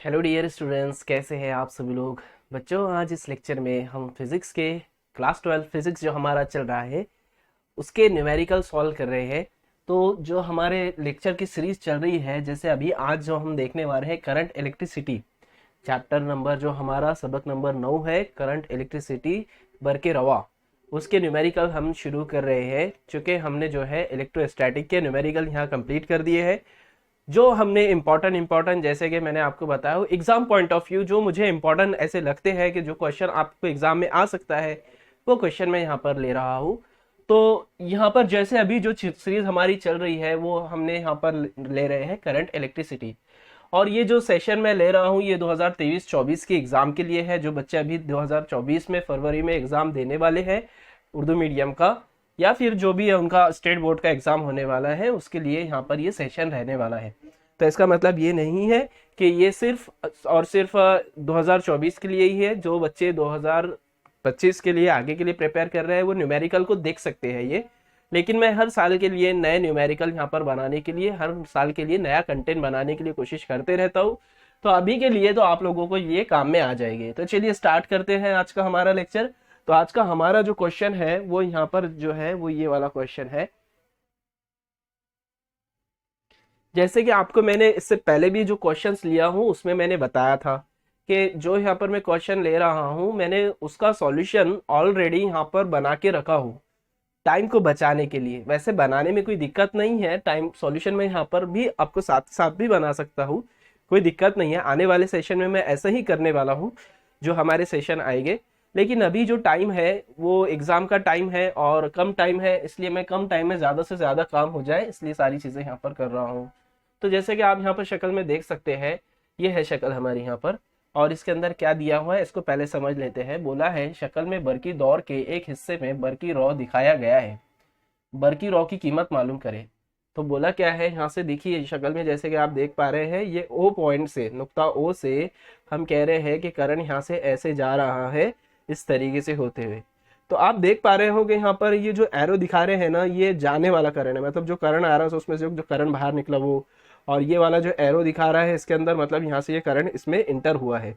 Hello dear students, कैसे हैं आप सभी लोग। बच्चों, आज इस लेक्चर में हम फिज़िक्स के क्लास 12 फिज़िक्स जो हमारा चल रहा है उसके न्यूमेरिकल सॉल्व कर रहे हैं। तो जो हमारे लेक्चर की सीरीज चल रही है, जैसे अभी आज जो हम देखने वाले हैं करंट इलेक्ट्रिसिटी, चैप्टर नंबर जो हमारा सबक नंबर 9 है, करंट इलेक्ट्रिसिटी बरके रवा, उसके न्यूमेरिकल हम शुरू कर रहे हैं। चूँकि हमने जो है इलेक्ट्रोस्टैटिक के न्यूमेरिकल यहाँ कंप्लीट कर दिए हैं। जो हमने इम्पोर्टेंट जैसे कि मैंने आपको बताया एग्जाम पॉइंट ऑफ व्यू, जो मुझे इम्पोर्टेंट ऐसे लगते हैं कि जो क्वेश्चन आपको एग्जाम में आ सकता है, वो क्वेश्चन मैं यहाँ पर ले रहा हूँ। तो यहाँ पर जैसे अभी जो सीरीज हमारी चल रही है वो हमने यहाँ पर ले रहे हैं करंट इलेक्ट्रिसिटी। और ये जो सेशन मैं ले रहा हूँ ये 2023-24 के एग्ज़ाम के लिए है। जो बच्चे अभी 2024 में फरवरी में एग्ज़ाम देने वाले हैं उर्दू मीडियम का, या फिर जो भी है उनका स्टेट बोर्ड का एग्ज़ाम होने वाला है, उसके लिए यहाँ पर ये सेशन रहने वाला है। तो इसका मतलब ये नहीं है कि ये सिर्फ और सिर्फ 2024 के लिए ही है। जो बच्चे 2025 के लिए आगे के लिए प्रिपेयर कर रहे हैं वो न्यूमेरिकल को देख सकते हैं ये। लेकिन मैं हर साल के लिए नए न्यूमेरिकल यहाँ पर बनाने के लिए, हर साल के लिए नया कंटेंट बनाने के लिए कोशिश करते रहता हूँ। तो अभी के लिए तो आप लोगों को ये काम में आ जाएंगे। तो चलिए स्टार्ट करते हैं आज का हमारा लेक्चर। तो आज का हमारा जो क्वेश्चन है वो यहाँ पर जो है वो ये वाला क्वेश्चन है। जैसे कि आपको मैंने इससे पहले भी जो क्वेश्चंस लिया हूँ उसमें मैंने बताया था कि जो यहाँ पर मैं क्वेश्चन ले रहा हूँ मैंने उसका सॉल्यूशन ऑलरेडी यहाँ पर बना के रखा हूँ टाइम को बचाने के लिए। वैसे बनाने में कोई दिक्कत नहीं है, टाइम सॉल्यूशन में यहाँ पर भी आपको साथ साथ भी बना सकता हूँ, कोई दिक्कत नहीं है। आने वाले सेशन में मैं ऐसा ही करने वाला हूँ जो हमारे सेशन आएंगे। लेकिन अभी जो टाइम है वो एग्जाम का टाइम है और कम टाइम है, इसलिए मैं कम टाइम में ज़्यादा से ज़्यादा काम हो जाए इसलिए सारी चीज़ें यहाँ पर कर रहा हूँ। तो जैसे कि आप यहाँ पर शक्ल में देख सकते हैं, ये है शक्ल हमारी यहाँ पर, और इसके अंदर क्या दिया हुआ है इसको पहले समझ लेते हैं। बोला है शक्ल में बरकी दौर के एक हिस्से में बरकी रॉ दिखाया गया है, बरकी रॉ की कीमत मालूम करें। तो बोला क्या है यहाँ से, देखिए शक्ल में जैसे कि आप देख पा रहे हैं, ये ओ पॉइंट से, नुक्ता ओ से हम कह रहे हैं कि करंट यहाँ से ऐसे जा रहा है इस तरीके से होते हुए। तो आप देख पा रहे हो कि यहाँ पर ये जो एरो दिखा रहे हैं ना, ये जाने वाला करंट है, मतलब जो करंट आ रहा है उसमें से जो करंट बाहर निकला वो। और ये वाला जो एरो दिखा रहा है इसके अंदर, मतलब यहाँ से ये करंट इसमें इंटर हुआ है।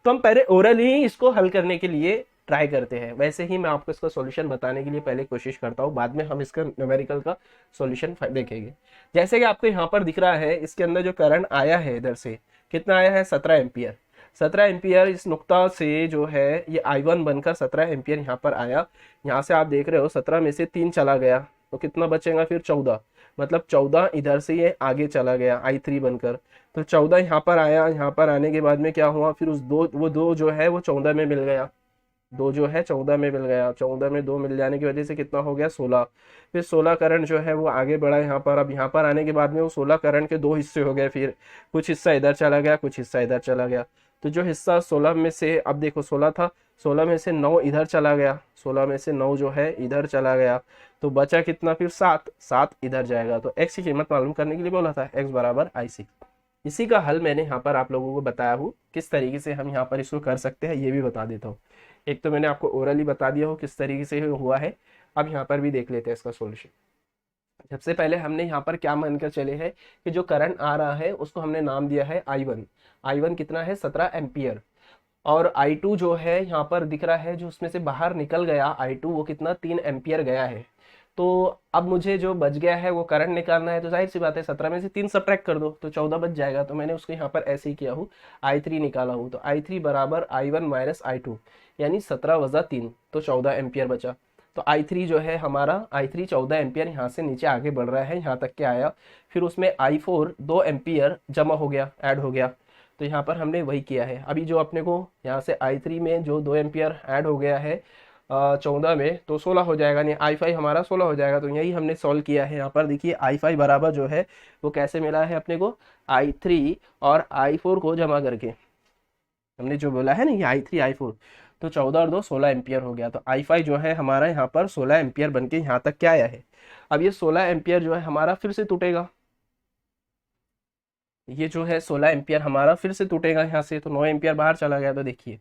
तो हम पहले ओरल ही इसको हल करने के लिए ट्राई करते हैं। वैसे ही मैं आपको इसका सॉल्यूशन बताने के लिए पहले कोशिश करता हूँ, बाद में हम इसका न्यूमेरिकल का सॉल्यूशन देखेंगे। जैसे कि आपको यहाँ पर दिख रहा है, इसके अंदर जो करंट आया है इधर से कितना आया है, 17 एम्पियर। 17 एम्पियर इस नुक्ता से जो है ये I1 बनकर 17 एम्पियर यहाँ पर आया। यहाँ से आप देख रहे हो 17 में से 3 चला गया तो कितना बचेगा फिर 14, मतलब 14 इधर से ये आगे चला गया I3 बनकर। तो 14 यहाँ पर आया, यहाँ पर आने के बाद में क्या हुआ, फिर उस दो जो है वो 14 में मिल गया, दो जो है 14 में मिल गया, 14 में दो मिल जाने की वजह से कितना हो गया 16। फिर 16 करंट जो है वो आगे बढ़ा यहाँ पर। अब यहाँ पर आने के बाद में वो 16 करंट के दो हिस्से हो गए, फिर कुछ हिस्सा इधर चला गया, कुछ हिस्सा इधर चला गया। तो जो हिस्सा 16 में से, अब देखो 16 था, 16 में से 9 इधर चला गया, 16 में से 9 जो है इधर चला गया, तो बचा कितना फिर 7, 7 इधर जाएगा। तो x की कीमत मालूम करने के लिए बोला था, x बराबर I6। इसी का हल मैंने यहाँ पर आप लोगों को बताया हूँ, किस तरीके से हम यहाँ पर इसको कर सकते हैं ये भी बता देता हूँ। एक तो मैंने आपको ओरली बता दिया हो किस तरीके से हुआ है, अब यहाँ पर भी देख लेते हैं इसका सॉल्यूशन। सबसे पहले हमने यहाँ पर क्या मानकर चले हैं कि जो करंट आ रहा है उसको हमने नाम दिया है I1। I1 कितना है, 17 एम्पियर। और I2 जो है यहाँ पर दिख रहा है, जो उसमें से बाहर निकल गया I2 वो कितना, 3 एम्पियर गया है। तो अब मुझे जो बच गया है वो करंट निकालना है। तो जाहिर सी बात है 17 में से 3 सब्ट्रैक्ट कर दो तो 14 बच जाएगा। तो मैंने उसको यहाँ पर ऐसे ही किया हूँ, I3 निकाला हूँ। तो I3 बराबर I1 माइनस I2, यानी 17 वजा 3 तो 14 एम्पियर बचा। तो I3 जो है हमारा, I3 14 एम्पियर यहाँ से नीचे आगे बढ़ रहा है, यहाँ तक के आया। फिर उसमें I4 2 एम्पियर जमा हो गया, ऐड हो गया। तो यहाँ पर हमने वही किया है। अभी जो अपने को यहाँ से I3 में जो 2 एम्पियर ऐड हो गया है 14 में, तो 16 हो जाएगा, नहीं I5 हमारा 16 हो जाएगा। तो यही हमने सॉल्व किया है। यहाँ पर देखिए I5 बराबर जो है वो कैसे मिला है अपने को, I3 और I4 को जमा करके हमने जो बोला है ना, ये I3 I4, तो 14 और 2 16 एम्पियर हो गया। तो I5 जो है हमारा यहाँ पर 16 एम्पियर बन के यहाँ तक क्या आया है। अब ये 16 एम्पियर जो है हमारा फिर से टूटेगा, ये जो है 16 एम्पियर हमारा फिर से टूटेगा यहाँ से। तो 9 एम्पियर बाहर चला गया। तो देखिए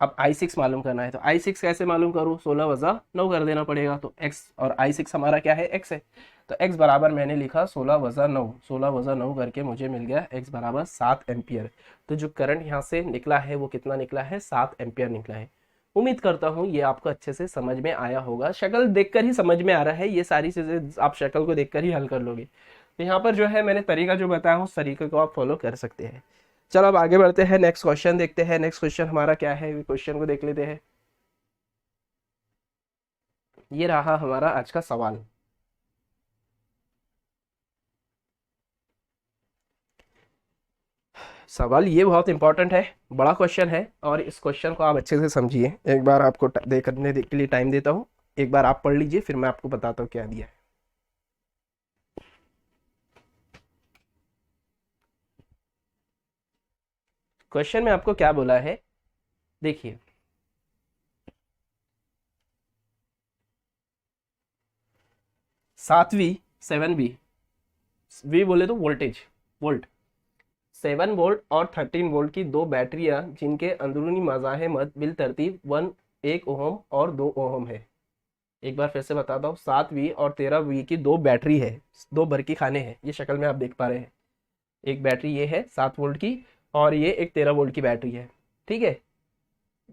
अब I6 मालूम करना है, तो I6 कैसे मालूम करूँ, 16 वजा 9 कर देना पड़ेगा। तो x और I6 हमारा क्या है, x है। तो x बराबर मैंने लिखा 16 वजा 9, 16 वजा 9 करके मुझे मिल गया x बराबर 7 एम्पियर। तो जो करंट यहाँ से निकला है वो कितना निकला है, 7 एम्पियर निकला है। उम्मीद करता हूँ ये आपको अच्छे से समझ में आया होगा। शक्ल देखकर ही समझ में आ रहा है, ये सारी चीज़ें आप शक्ल को देखकर ही हल कर लोगे। तो यहाँ पर जो है मैंने तरीका जो बताया उस तरीके को आप फॉलो कर सकते हैं। चलो अब आगे बढ़ते हैं, नेक्स्ट क्वेश्चन देखते हैं। नेक्स्ट क्वेश्चन हमारा क्या है, क्वेश्चन को देख लेते हैं। ये रहा हमारा आज का सवाल। सवाल ये बहुत इंपॉर्टेंट है, बड़ा क्वेश्चन है, और इस क्वेश्चन को आप अच्छे से समझिए। एक बार आपको देखने के लिए टाइम देता हूँ, एक बार आप पढ़ लीजिए, फिर मैं आपको बताता हूँ क्या दिया है। क्वेश्चन में आपको क्या बोला है, देखिए। सातवीं 7V, वी बोले तो वोल्टेज, वोल्ट, 7 वोल्ट और 13 वोल्ट की दो बैटरियां जिनके अंदरूनी मज़ाहिमत बिल तरतीब 1 ओहम और 2 ओहम है। एक बार फिर से बताता हूँ, 7V और 13V की दो बैटरी है, दो बरकी खाने हैं, ये शक्ल में आप देख पा रहे हैं। एक बैटरी ये है 7 वोल्ट की, और ये एक 13 वोल्ट की बैटरी है, ठीक है,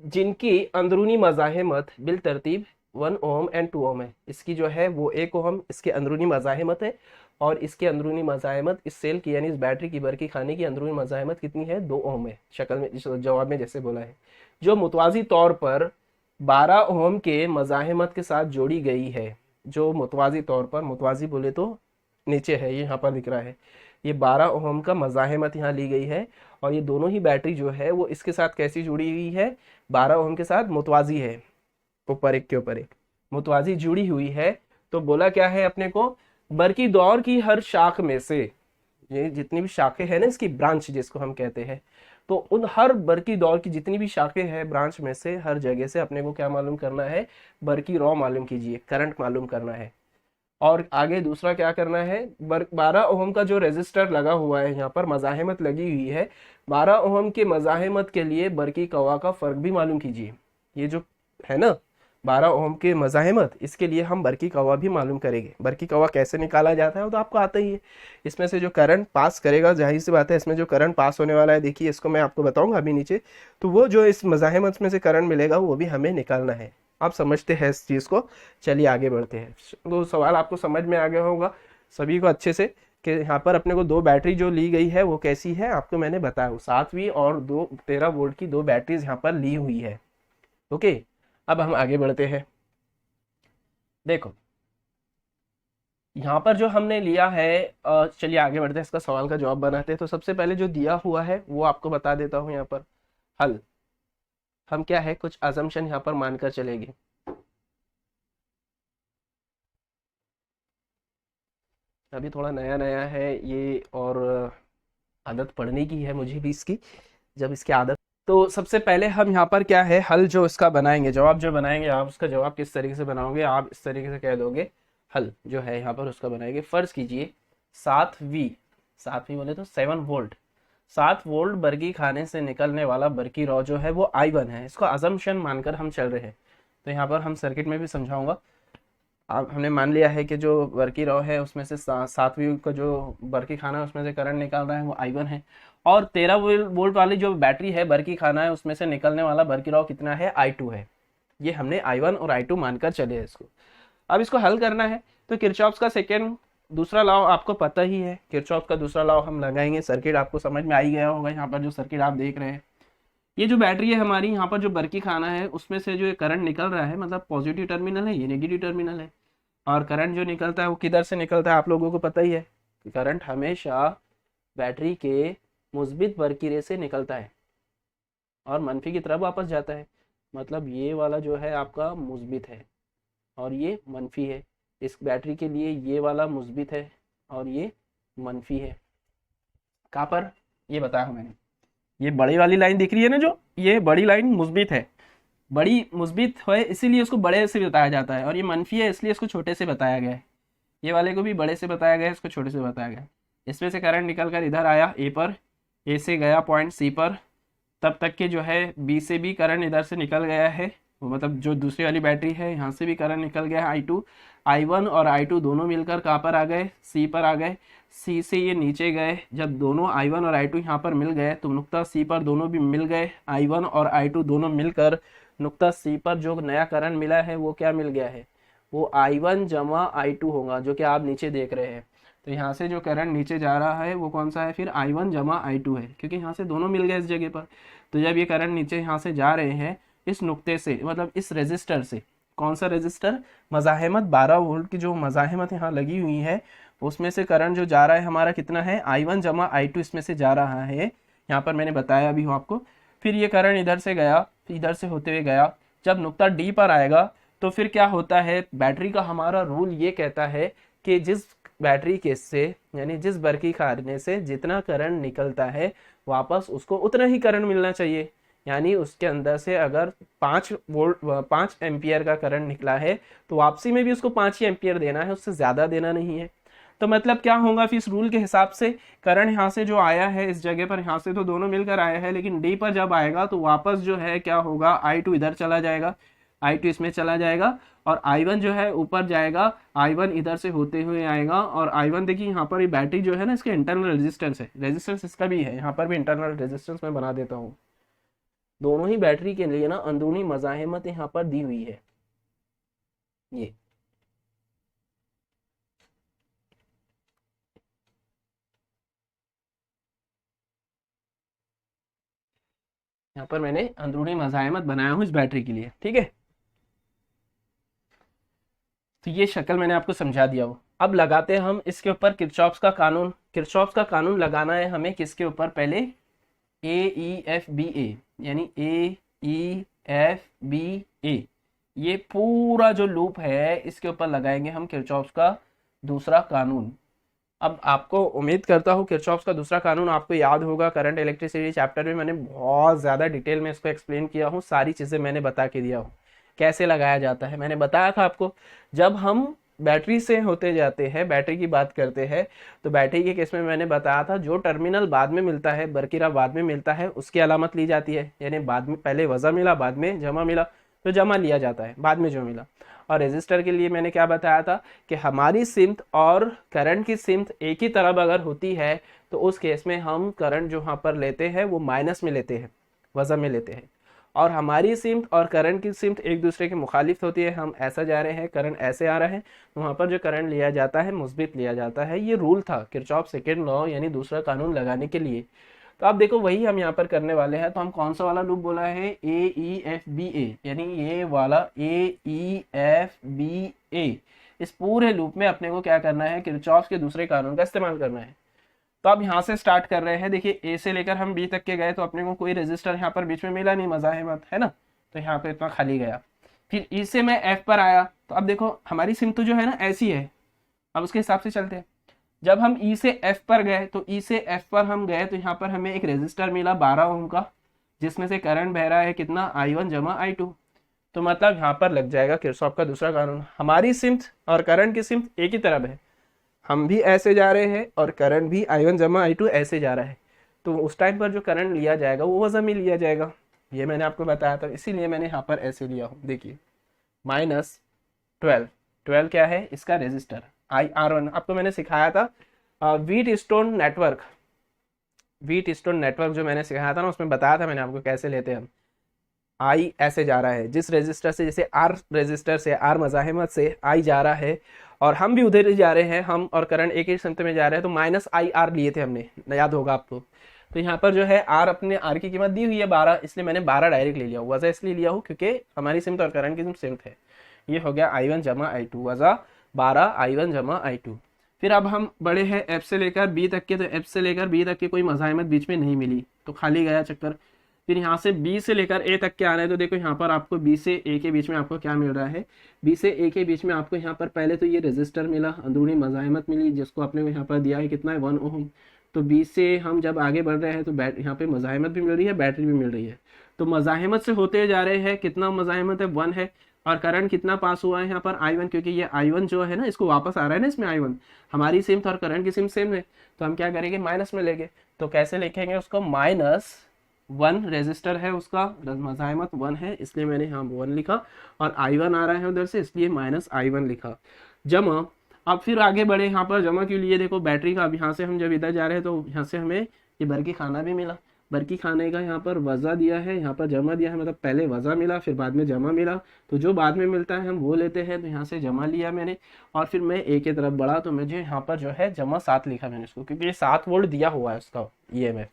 जिनकी अंदरूनी मज़ाहिमत बिल तरतीब 1 ओहम एंड 2 ओहम है। इसकी जो है वो 1 ओहम इसके अंदरूनी मज़ाहिमत है, और इसके अंदरूनी मज़ाहिमत इस सेल की यानी इस बैटरी की बरकी खाने की अंदरूनी मज़ाहिमत कितनी है, 2 ओहम है, शक्ल में जवाब में जैसे बोला है, जो मुतवाज़ी तौर पर 12 ओहम के मज़ाहिमत के साथ जोड़ी गई है। जो मुतवाज़ी तौर पर, मुतवाज़ी बोले तो नीचे है, ये यहाँ पर दिख रहा है, ये 12 ओहम का मज़ाहिमत यहाँ ली गई है, और ये दोनों ही बैटरी जो है वो इसके साथ कैसी जुड़ी हुई है, 12 ओहम के साथ मुतवाज़ी है, ऊपर एक के ऊपर एक मुतवाज़ी जुड़ी हुई है। तो बोला क्या है अपने को, बरकी दौर की हर शाख में से, ये जितनी भी शाखें हैं ना इसकी, ब्रांच जिसको हम कहते हैं, तो उन हर बरकी दौर की जितनी भी शाखें हैं ब्रांच में से हर जगह से अपने को क्या मालूम करना है, बरकी रॉ मालूम कीजिए, करंट मालूम करना है। और आगे दूसरा क्या करना है, 12 ओहम का जो रेजिस्टर लगा हुआ है, यहाँ पर मज़ाहिमत लगी हुई है, 12 ओहम के मज़ाहिमत के लिए बरकी कवा का फ़र्क भी मालूम कीजिए। ये जो है ना 12 ओम के मज़ाहिमत, इसके लिए हम बरकी कवा भी मालूम करेंगे। बरकी कवा कैसे निकाला जाता है वो तो आपको आता ही है। इसमें से जो करंट पास करेगा, जाहिर सी बात है इसमें जो करंट पास होने वाला है, देखिए इसको मैं आपको बताऊंगा अभी नीचे, तो वो जो इस मज़ाहिमत में से करंट मिलेगा वो भी हमें निकालना है। आप समझते हैं इस चीज़ को, चलिए आगे बढ़ते हैं। तो सवाल आपको समझ में आ गया होगा सभी को अच्छे से, कि यहाँ पर अपने को दो बैटरी जो ली गई है वो कैसी है, आपको मैंने बताया 7V और 13 वोल्ट की दो बैटरीज यहाँ पर ली हुई है। ओके, अब हम आगे बढ़ते हैं। देखो यहाँ पर जो हमने लिया है, चलिए आगे बढ़ते हैं, इसका सवाल का जवाब बनाते हैं। तो सबसे पहले जो दिया हुआ है वो आपको बता देता हूँ। यहाँ पर हल हम क्या है, कुछ अजम्पशन यहाँ पर मानकर चलेंगे। अभी थोड़ा नया नया है ये, और आदत पढ़ने की है मुझे भी इसकी, जब इसकी आदत। तो सबसे पहले हम यहाँ पर क्या है, हल जो इसका बनाएंगे, जवाब जो बनाएंगे, आप उसका जवाब किस तरीके से बनाओगे, आप इस तरीके से कह दोगे, हल जो है यहाँ पर उसका बनाएंगे। फर्ज कीजिए 7V, 7V बोले तो 7 वोल्ट, 7 वोल्ट बरकी खाने से निकलने वाला बरकी रॉ जो है वो I1 है। इसको अजम्पशन मानकर हम चल रहे हैं। तो यहाँ पर हम सर्किट में भी समझाऊंगा। अब हमने मान लिया है कि जो बरकी रॉ है उसमें से 7V का जो बरकी खाना है उसमें से करंट निकल रहा है वो I1 है, और 13 वोल्ट वाली जो बैटरी है बरकी खाना है उसमें से निकलने वाला बरकी रॉ कितना है, I2 है। ये हमने I1 और I2 मानकर चले हैं इसको। अब इसको हल करना है तो किरचॉफ्स का सेकेंड दूसरा लॉ आपको पता ही है, किरचॉफ का दूसरा लॉ हम लगाएंगे। सर्किट आपको समझ में आ ही गया होगा। यहाँ पर जो सर्किट आप देख रहे हैं, ये जो बैटरी है हमारी, यहाँ पर जो बरकी खाना है उसमें से जो करंट निकल रहा है, मतलब पॉजिटिव टर्मिनल है, ये नेगेटिव टर्मिनल है। और करंट जो निकलता है वो किधर से निकलता है, आप लोगों को पता ही है कि करंट हमेशा बैटरी के मुस्बित बरकीरे से निकलता है और मनफी की तरफ वापस जाता है। मतलब ये वाला जो है आपका मुस्बित है और ये मनफी है। इस बैटरी के लिए ये वाला मुस्बित है और ये मनफी है। कहाँ पर, ये बताया मैंने, ये बड़ी वाली लाइन दिख रही है ना, जो ये बड़ी लाइन मुस्बित है, बड़ी मुस्बित है इसीलिए उसको बड़े से बताया जाता है, और ये मनफी है इसलिए इसको छोटे से बताया गया है। ये वाले को भी बड़े से बताया गया है, इसको छोटे से बताया गया है। इसमें से करंट निकल कर इधर आया ए पर, ए से गया पॉइंट सी पर, तब तक के जो है बी से भी करंट इधर से निकल गया है, मतलब जो दूसरी वाली बैटरी है यहाँ से भी करंट निकल गया है। I1 और I2 दोनों मिलकर कहाँ पर आ गए, सी पर आ गए। सी से ये नीचे गए, जब दोनों I1 और I2 यहाँ पर मिल गए तो नुक्ता सी पर दोनों भी मिल गए। I1 और I2 दोनों मिलकर नुक्ता सी पर जो नया करंट मिला है वो क्या मिल गया है, वो I1 जमा I2 होगा, जो कि आप नीचे देख रहे हैं। तो यहाँ से जो करंट नीचे जा रहा है वो कौन सा है, फिर I1 जमा I2 है, क्योंकि यहाँ से दोनों मिल गए इस जगह पर। तो जब ये करंट नीचे यहाँ से जा रहे हैं इस नुक्ते से, मतलब इस रेजिस्टर से, कौन सा रेजिस्टर, मज़ाहिमत 12 वोल्ट की जो मज़ाहिमत यहाँ लगी हुई है उसमें से करंट जो जा रहा है हमारा कितना है, I1 जमा I2 इसमें से जा रहा है। यहाँ पर मैंने बताया अभी हूँ आपको। फिर ये करंट इधर से गया, इधर से होते हुए गया, जब नुक्ता डी पर आएगा तो फिर क्या होता है, बैटरी का हमारा रूल ये कहता है कि जिस बैटरी केस से, यानी जिस बरकी खाने से जितना करंट निकलता है वापस उसको उतना ही करंट मिलना चाहिए। यानी उसके अंदर से अगर 5 एम्पियर का करंट निकला है तो वापसी में भी उसको 5 ही एम्पियर देना है, उससे ज़्यादा देना नहीं है। तो मतलब क्या होगा फिर इस रूल के हिसाब से, करंट यहाँ से जो आया है इस जगह पर, यहाँ से तो दोनों मिलकर आया है, लेकिन डी पर जब आएगा तो वापस जो है क्या होगा, I2 इधर चला जाएगा, I2 इसमें चला जाएगा, और I1 जो है ऊपर जाएगा, I1 इधर से होते हुए आएगा। और I1 देखिए यहाँ पर ये बैटरी जो है ना, इसके इंटरनल रेजिस्टेंस है, रेजिस्टेंस इसका भी है, यहाँ पर भी इंटरनल रेजिस्टेंस मैं बना देता हूँ। दोनों ही बैटरी के लिए ना अंदरूनी मज़ाहिमत यहाँ पर दी हुई है। ये यहाँ पर मैंने अंदरूनी मज़ाहिमत बनाया हूँ इस बैटरी के लिए, ठीक है। तो ये शक्ल मैंने आपको समझा दिया हो। अब लगाते हैं हम इसके ऊपर किरचॉफ्स का कानून। किरचॉफ्स का कानून लगाना है हमें किसके ऊपर, पहले AEFBA, यानी AEFBA, ये पूरा जो लूप है इसके ऊपर लगाएंगे हम किरचॉफ्स का दूसरा कानून। अब आपको उम्मीद करता हूँ किरचॉफ्स का दूसरा कानून आपको याद होगा, करंट इलेक्ट्रिसिटी चैप्टर में मैंने बहुत ज़्यादा डिटेल में इसको एक्सप्लेन किया हूँ, सारी चीज़ें मैंने बता के दिया हूँ कैसे लगाया जाता है। मैंने बताया था आपको, जब हम बैटरी से होते जाते हैं, बैटरी की बात करते हैं, तो बैटरी के केस में मैंने बताया था जो टर्मिनल बाद में मिलता है, बरकीरा बाद में मिलता है, उसकी अलामत ली जाती है। यानी बाद में पहले वज़ा मिला, बाद में जमा मिला, तो जमा लिया जाता है बाद में जो मिला। और रेजिस्टर के लिए मैंने क्या बताया था कि हमारी सिमत और करंट की सिमत एक ही तरफ अगर होती है तो उस केस में हम करंट जो यहाँ पर लेते हैं वो माइनस में लेते हैं, वज़न में लेते हैं। और हमारी सिमत और करंट की सिमत एक दूसरे के मुखालिफ होती है, हम ऐसा जा रहे हैं, करंट ऐसे आ रहा है, तो वहाँ पर जो करंट लिया जाता है मुस्बित लिया जाता है। ये रूल था किरचॉफ सेकेंड लॉ, यानी दूसरा कानून लगाने के लिए। तो आप देखो वही हम यहाँ पर करने वाले हैं। तो हम कौन सा वाला लूप बोला है, AEFBA, यानी ये वाला AEFBA। इस पूरे लूप में अपने को क्या करना है, किरचॉफ के दूसरे कानून का इस्तेमाल करना है। तो अब यहाँ से स्टार्ट कर रहे हैं। देखिए ए से लेकर हम बी तक के गए तो अपने को कोई रेजिस्टर यहाँ पर बीच में मिला नहीं, मज़ाहिमत है ना, तो यहाँ पे इतना खाली गया। फिर ई से मैं एफ पर आया, तो अब देखो हमारी सिम तो जो है ना ऐसी है, अब उसके हिसाब से चलते हैं। जब हम ई से एफ पर गए तो ई से एफ पर हम गए तो यहाँ पर हमें एक रेजिस्टर मिला 12 ओम का, जिसमें से करंट बह रहा है कितना, I1 जमा I2। तो मतलब यहाँ पर लग जाएगा किरचॉफ का दूसरा कानून। हमारी सिमत और करंट की सिमत एक ही तरफ है, हम भी ऐसे जा रहे हैं और करंट भी I1 जमा I2 ऐसे जा रहा है, तो उस टाइम पर जो करंट लिया जाएगा वो वज़न में लिया जाएगा। ये मैंने आपको बताया था, इसीलिए मैंने यहाँ पर ऐसे लिया हूँ। देखिए -12, 12 क्या है, इसका रेजिस्टर IR1। आपको मैंने सिखाया था wheat stone network, wheat stone network जो मैंने सिखाया था ना, उसमें बताया था मैंने आपको कैसे लेते हैं हम। I ऐसे जा रहा है, जिस रेजिस्टर से, जैसे R रेजिस्टर से, R मज़ाहिमत से I जा रहा है और हम भी उधर ही जा रहे हैं, हम और करंट एक ही सिमत में जा रहे हैं, तो -IR लिए थे हमने, याद होगा आपको। तो यहाँ पर जो है R, अपने R की कीमत दी हुई है 12, इसलिए मैंने 12 डायरेक्ट ले लिया। वजह इसलिए लिया हूँ क्योंकि हमारी सिमत और करंट की सिमत सिमत है। ये हो गया I1 जमा I2, वजह 12 I1 जमा I2। फिर अब हम बड़े हैं F से लेकर B तक के, तो F से लेकर B तक के कोई मज़ाहिमत बीच में नहीं मिली, तो खाली गया चक्कर। फिर यहाँ से B से लेकर A तक के आ रहे हैं, तो देखो यहाँ पर आपको B से A के बीच में आपको क्या मिल रहा है, B से A के बीच में आपको यहाँ पर पहले तो ये रेजिस्टर मिला, अंदरूनी मज़ाहिमत मिली, जिसको आपने यहाँ पर दिया है कितना है, 1 ओम। तो B से हम जब आगे बढ़ रहे हैं तो यहाँ पे मज़ाहिमत भी मिल रही है, बैटरी भी मिल रही है। तो मज़ाहिमत से होते जा रहे हैं, कितना मज़ाहिमत है, 1 है। और करंट कितना पास हुआ है यहाँ पर, I1, क्योंकि ये I1 जो है ना, इसको वापस आ रहा है ना इसमें I1, हमारी सिमत और करंट की सिमत सेम है, तो हम क्या करेंगे, माइनस में लेंगे। तो कैसे लिखेंगे उसको, -12 वन रेजिस्टर है उसका मज़ाहिमत वन है, इसलिए मैंने यहाँ वन लिखा, और आई वन आ रहा है उधर से, इसलिए माइनस आई वन लिखा। जमा, अब फिर आगे बढ़े यहाँ पर, जमा के लिए देखो बैटरी का, अब यहाँ से हम जब इधर जा रहे हैं तो यहाँ से हमें ये बरकी खाना भी मिला, बरकी खाने का यहाँ पर वज़ा दिया है, यहाँ पर जमा दिया है, मतलब पहले वज़ा मिला फिर बाद में जमा मिला, तो जो बाद में मिलता है हम वो लेते हैं, तो यहाँ से जमा लिया मैंने, और फिर मैं ए की तरफ बढ़ा तो मुझे यहाँ पर जो है जमा 7 लिखा मैंने इसको, क्योंकि ये 7 वोल्ट दिया हुआ है उसका ईएमएफ,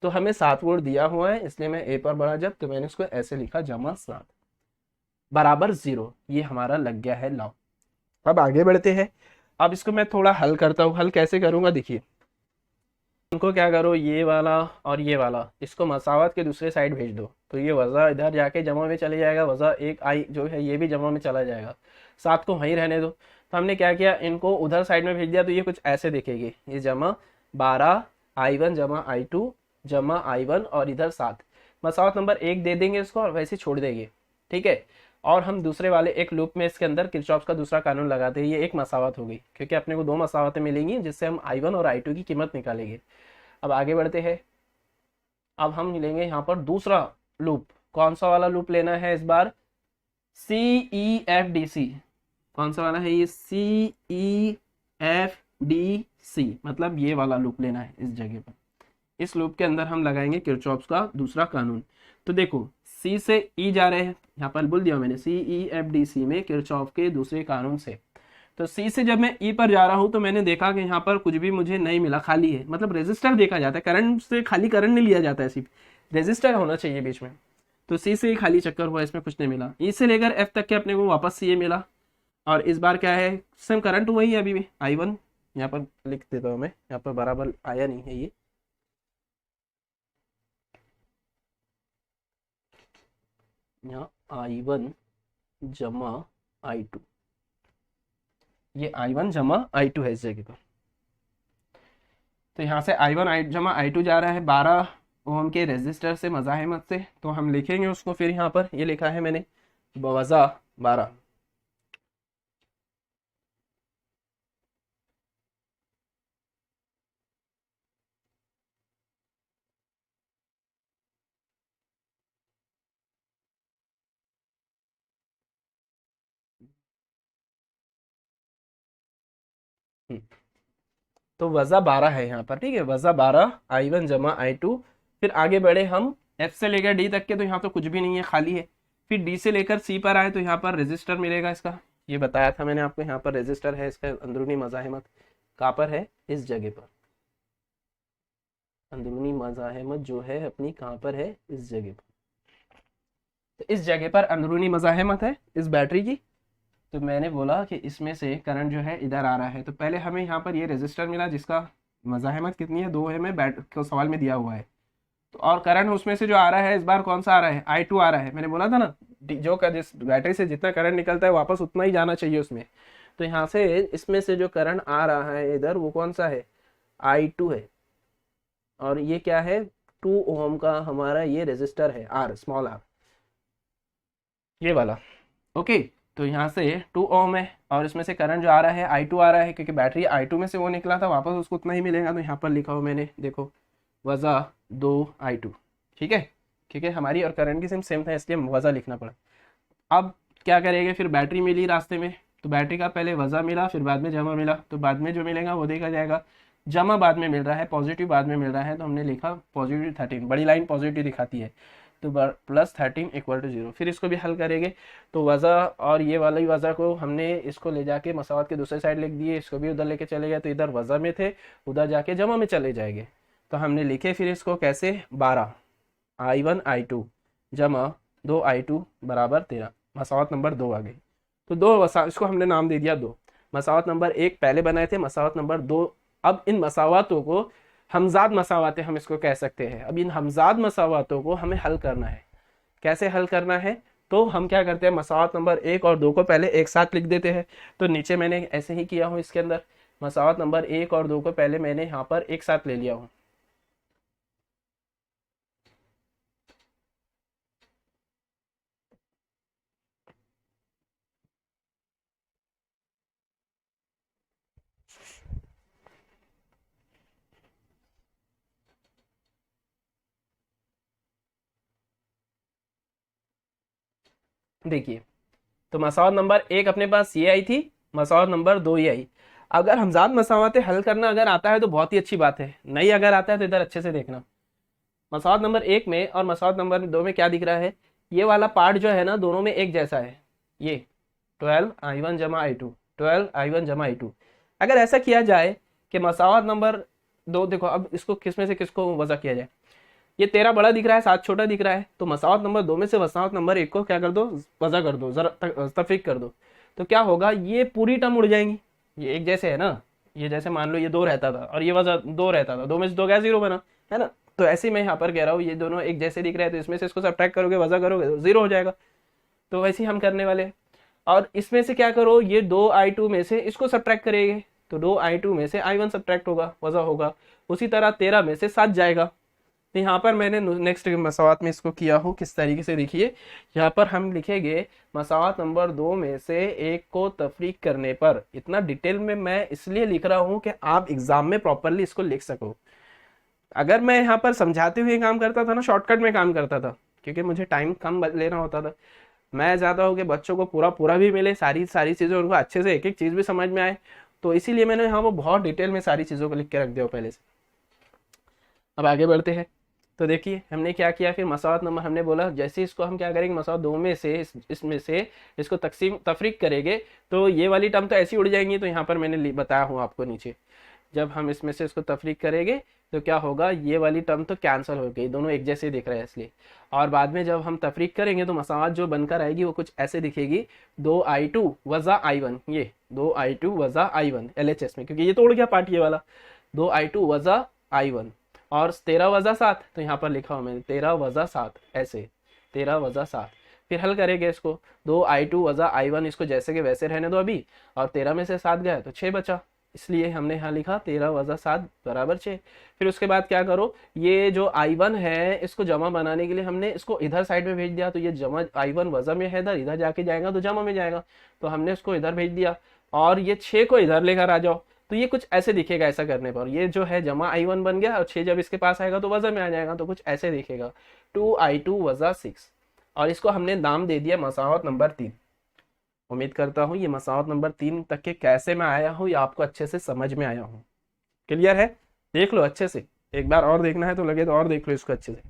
तो हमें 7 वोल्ट दिया हुआ है, इसलिए मैं ए पर बढ़ा जब, तो मैंने उसको ऐसे लिखा जमा 7 बराबर 0, ये हमारा लग गया है लॉ। अब आगे बढ़ते हैं, अब इसको मैं थोड़ा हल करता हूँ, हल कैसे करूंगा देखिए, उनको क्या करो, ये वाला और ये वाला इसको मसावत के दूसरे साइड भेज दो, तो ये वज़ा इधर जाके जमा में चले जाएगा, वज़ा एक आई जो है ये भी जमा में चला जाएगा, 7 को वहीं रहने दो। तो हमने क्या किया, इनको उधर साइड में भेज दिया, तो ये कुछ ऐसे दिखेगी, ये जमा 12 I1 जमा I2 जमा I1 और इधर 7, मसावत नंबर 1 दे देंगे इसको और वैसे छोड़ देंगे, ठीक है। और हम दूसरे वाले एक लूप में इसके अंदर किरचॉफ का दूसरा कानून लगाते हैं, ये एक मसावत हो गई, क्योंकि अपने को 2 मसावतें मिलेंगी जिससे हम I1 और I2 की कीमत निकालेंगे। अब आगे बढ़ते हैं, अब हम लेंगे यहाँ पर दूसरा लूप, कौन सा वाला लूप लेना है इस बार, CEFDC, कौन सा वाला है ये, CEFDC, मतलब ये वाला लूप लेना है इस जगह पर, इस लूप के अंदर हम लगाएंगे किरचॉफ का दूसरा कानून। तो देखो सी से ई जा रहे हैं, यहाँ पर बोल दिया मैंने CEFDC में किरचॉफ के दूसरे कानून से, तो सी से जब मैं ई पर जा रहा हूं तो मैंने देखा कि यहाँ पर कुछ भी मुझे नहीं मिला, खाली है, मतलब रेजिस्टर देखा जाता है, करंट से खाली करंट नहीं लिया जाता है, सिर्फ रेजिस्टर होना चाहिए बीच में, तो सी से ही खाली चक्कर हुआ, इसमें कुछ नहीं मिला। ई से लेकर एफ तक के अपने को वापस सी ए मिला, और इस बार क्या है, सेम करंट वही है अभी भी I1, यहाँ पर लिख देता हूँ मैं, यहाँ पर बराबर आया नहीं है ये, यहाँ I1 जमा I2, ये I1 जमा I2 है इस जगह पर, तो यहाँ से I1 जमा I2 जा रहा है 12 ओम के रेजिस्टर से मज़ाहिमत से, तो हम लिखेंगे उसको, फिर यहाँ पर ये लिखा है मैंने बवज़ा 12, तो वज़ा 12 है यहाँ पर, ठीक है, वज़ा 12 I1 जमा I2। फिर आगे बढ़े हम F से लेकर D तक के, तो यहाँ तो कुछ भी नहीं है, खाली है। फिर D से लेकर C पर आए तो यहाँ पर रेजिस्टर मिलेगा इसका, ये बताया था मैंने आपको, यहाँ पर रेजिस्टर है, इसका अंदरूनी मज़ाहिमत कहाँ पर है, इस जगह पर, अंदरूनी मज़ाहिमत जो है अपनी कहाँ पर है, इस जगह पर, तो इस जगह पर अंदरूनी मज़ाहिमत है इस बैटरी की। तो मैंने बोला कि इसमें से करंट जो है इधर आ रहा है, तो पहले हमें यहाँ पर ये रेजिस्टर मिला जिसका मज़ाहिमत कितनी है, 2 है, में बैट को सवाल में दिया हुआ है, तो और करंट उसमें से जो आ रहा है इस बार कौन सा आ रहा है, I2 आ रहा है, मैंने बोला था ना जो का जिस बैटरी से जितना करंट निकलता है वापस उतना ही जाना चाहिए उसमें, तो यहाँ से इसमें से जो करंट आ रहा है इधर वो कौन सा है, I2 है, और ये क्या है, 2 ओम का हमारा ये रेजिस्टर है, आर स्मॉल आर, ये वाला, ओके। तो यहाँ से 2 ओम है, और इसमें से करंट जो आ रहा है I2 आ रहा है, क्योंकि बैटरी I2 में से वो निकला था, वापस उसको उतना ही मिलेगा, तो यहाँ पर लिखा हो मैंने, देखो वज़ा 2I2, ठीक है, ठीक है, हमारी और करंट की सिम सेम था इसलिए वज़ा लिखना पड़ा। अब क्या करेंगे, फिर बैटरी मिली रास्ते में, तो बैटरी का पहले वज़ा मिला फिर बाद में जमा मिला, तो बाद में जो मिलेगा वो देखा जाएगा, जमा बाद में मिल रहा है, पॉजिटिव बाद में मिल रहा है, तो हमने लिखा पॉजिटिव 13, बड़ी लाइन पॉजिटिव दिखाती है, तो +13 = 0। फिर इसको भी हल करेंगे, तो वज़ा और ये वाला ही वज़ा को हमने इसको ले जाके मसावत के दूसरे साइड लिख दिए, इसको भी उधर लेके चले गए, तो इधर वज़ा में थे, उधर जाके जमा में चले जाएंगे, तो हमने लिखे फिर इसको कैसे, 12 I1 I2 जमा 2I2 बराबर 13, मसावत नंबर 2 आ गई। तो इसको हमने नाम दे दिया 2, मसावत नंबर 1 पहले बनाए थे, मसावत नंबर 2, अब इन मसावतों को हमजाद मसावतें हम इसको कह सकते हैं। अब इन हमजाद मसावतों को हमें हल करना है, कैसे हल करना है, तो हम क्या करते हैं, मसावत नंबर 1 और 2 को पहले एक साथ लिख देते हैं, तो नीचे मैंने ऐसे ही किया हूँ, इसके अंदर मसावत नंबर 1 और 2 को पहले मैंने यहाँ पर एक साथ ले लिया हूँ, देखिए, तो मसावत नंबर 1 अपने पास ये आई थी, मसावत नंबर 2 ये आई। अगर हमजाद मसावतें हल करना अगर आता है तो बहुत ही अच्छी बात है, नहीं अगर आता है तो इधर अच्छे से देखना। मसावत नंबर 1 में और मसावत नंबर 2 में क्या दिख रहा है, ये वाला पार्ट जो है ना दोनों में एक जैसा है, ये 12i1 जमा i2, 12i1 जमा i2। अगर ऐसा किया जाए कि मसावत नंबर 2, देखो अब इसको किस में से किसको वजह किया जाए, ये 13 बड़ा दिख रहा है 7 छोटा दिख रहा है, तो मसावत नंबर 2 में से मसावत नंबर 1 को क्या कर दो, वजह कर दो, जरा तफरीक कर दो। तो क्या होगा, ये पूरी टर्म उड़ जाएंगी, ये एक जैसे है ना, ये जैसे मान लो ये 2 रहता था और ये वजह 2 रहता था, 2 में से 2 गया 0 बना, है ना। तो ऐसे ही मैं यहाँ पर कह रहा हूँ, ये दोनों एक जैसे दिख रहे हैं तो इसमें से इसको सब्ट्रैक्ट करोगे, वजह करोगे तो 0 हो जाएगा। तो वैसे ही हम करने वाले हैं। और इसमें से क्या करो, ये 2i2 में से इसको सब्ट्रैक्ट करेंगे, तो 2i2 में से i1 सब्ट्रैक्ट होगा, वजह होगा। उसी तरह 13 में से 7 जाएगा। तो यहाँ पर मैंने नेक्स्ट मसावत में इसको किया हो किस तरीके से, देखिए यहाँ पर हम लिखेंगे मसावत नंबर 2 में से 1 को तफरीक करने पर। इतना डिटेल में मैं इसलिए लिख रहा हूँ कि आप एग्जाम में प्रॉपरली इसको लिख सको। अगर मैं यहाँ पर समझाते हुए काम करता था ना, शॉर्टकट में काम करता था, क्योंकि मुझे टाइम कम लेना होता था, मैं चाहता हूँ कि बच्चों को पूरा पूरा भी मिले, सारी सारी चीज़ें उनको अच्छे से एक एक चीज़ भी समझ में आए, तो इसीलिए मैंने यहाँ वो बहुत डिटेल में सारी चीज़ों को लिख के रख दिया पहले से। अब आगे बढ़ते हैं। तो देखिए हमने क्या किया, फिर मसावत नंबर हमने बोला जैसे इसको हम क्या करेंगे, मसावत 2 में से इसमें से इसको तकसीम तफरीक करेंगे तो ये वाली टर्म तो ऐसी उड़ जाएंगी। तो यहाँ पर मैंने बताया हूँ आपको नीचे, जब हम इसमें से इसको तफरीक करेंगे तो क्या होगा, ये वाली टर्म तो कैंसिल हो गई, दोनों एक जैसे दिख रहे हैं इसलिए। और बाद में जब हम तफरीक करेंगे तो मसावत जो बनकर आएगी वो कुछ ऐसे दिखेगी, 2i2 वजा i1, ये 2i2 वजा i1 LHS में, क्योंकि ये तो उड़ गया पार्ट ये वाला, 2i2 वजा i1। और 13 वजा 7, तो यहाँ पर लिखा हूँ मैंने 13 वजा 7, ऐसे 13 वजा 7। फिर हल करेंगे इसको, 2i2 वजा i1, इसको जैसे के वैसे रहने दो अभी, और 13 में से 7 गया तो 6 बचा, इसलिए हमने यहाँ लिखा 13 वजा 7 बराबर 6। फिर उसके बाद क्या करो, ये जो i1 है इसको जमा बनाने के लिए हमने इसको इधर साइड में भेज दिया, तो ये जमा i1 वजा में है, इधर जाके जाएगा तो जमा में जाएगा, तो हमने इसको इधर भेज दिया। और ये 6 को इधर लेकर आ जाओ, तो ये कुछ ऐसे दिखेगा ऐसा करने पर, ये जो है जमा i1 बन गया और 6 जब इसके पास आएगा तो वजन में आ जाएगा, तो कुछ ऐसे दिखेगा 2i2 वजा 6। और इसको हमने नाम दे दिया मसावत नंबर 3। उम्मीद करता हूँ ये मसावत नंबर 3 तक के कैसे मैं आया हूँ ये आपको अच्छे से समझ में आया हूँ। क्लियर है, देख लो अच्छे से, एक बार और देखना है तो लगे तो और देख लो इसको अच्छे से।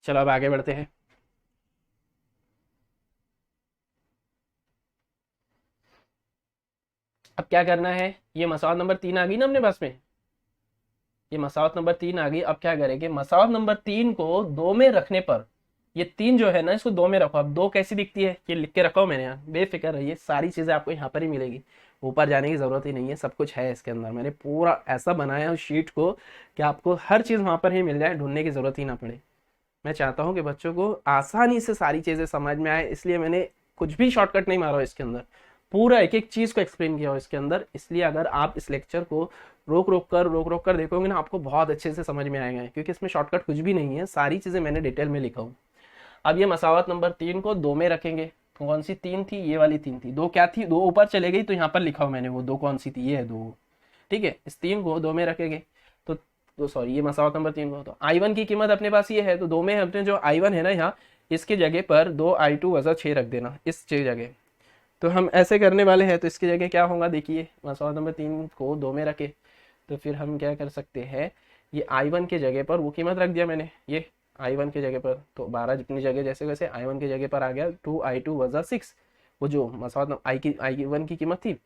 चलो अब आगे बढ़ते हैं। अब क्या करना है, ये मसावत नंबर 3 आ गई ना अपने पास में, ये मसावत नंबर 3 आ गई। अब क्या करेंगे, मसावत नंबर 3 को 2 में रखने पर, ये 3 जो है ना इसको 2 में रखो। अब 2 कैसी दिखती है, ये लिख के रखा हूं मैंने यहाँ, बेफिक्र रहिए सारी चीजें आपको यहाँ पर ही मिलेगी, ऊपर जाने की जरूरत ही नहीं है, सब कुछ है इसके अंदर। मैंने पूरा ऐसा बनाया उस शीट को कि आपको हर चीज वहां पर ही मिल जाए, ढूंढने की जरूरत ही ना पड़े। मैं चाहता हूँ कि बच्चों को आसानी से सारी चीजें समझ में आए, इसलिए मैंने कुछ भी शॉर्टकट नहीं मारा इसके अंदर, पूरा एक एक चीज को एक्सप्लेन किया हो इसके अंदर। इसलिए अगर आप इस लेक्चर को रोक रोक कर देखोगे ना, आपको बहुत अच्छे से समझ में आएगा, क्योंकि इसमें शॉर्टकट कुछ भी नहीं है, सारी चीजें मैंने डिटेल में लिखा हूँ। अब ये मसावत नंबर 3 को 2 में रखेंगे। कौन सी 3 थी, ये वाली 3 थी, 2 क्या थी, 2 ऊपर चले गई तो यहाँ पर लिखा हूँ मैंने, वो 2 कौन सी थी, ये है 2, ठीक है। इस 3 को 2 में रखेंगे तो सॉरी ये मसावत नंबर 3 को, तो i1 की कीमत अपने पास ये है, तो 2 में हमने जो i1 है ना यहाँ, इसकी जगह पर 2i2 वजा 6 रख देना इस जगह। तो हम ऐसे करने वाले हैं, तो इसकी जगह क्या होगा, देखिए मसावत नंबर 3 को 2 में रखे तो फिर हम क्या कर सकते हैं, ये i1 के जगह पर वो कीमत रख दिया मैंने, ये i1 के जगह पर, तो 12 जितनी जगह जैसे वैसे i1 के जगह पर आ गया 2i2 वजा 6, वो जो मसावत i1 की कीमत थी,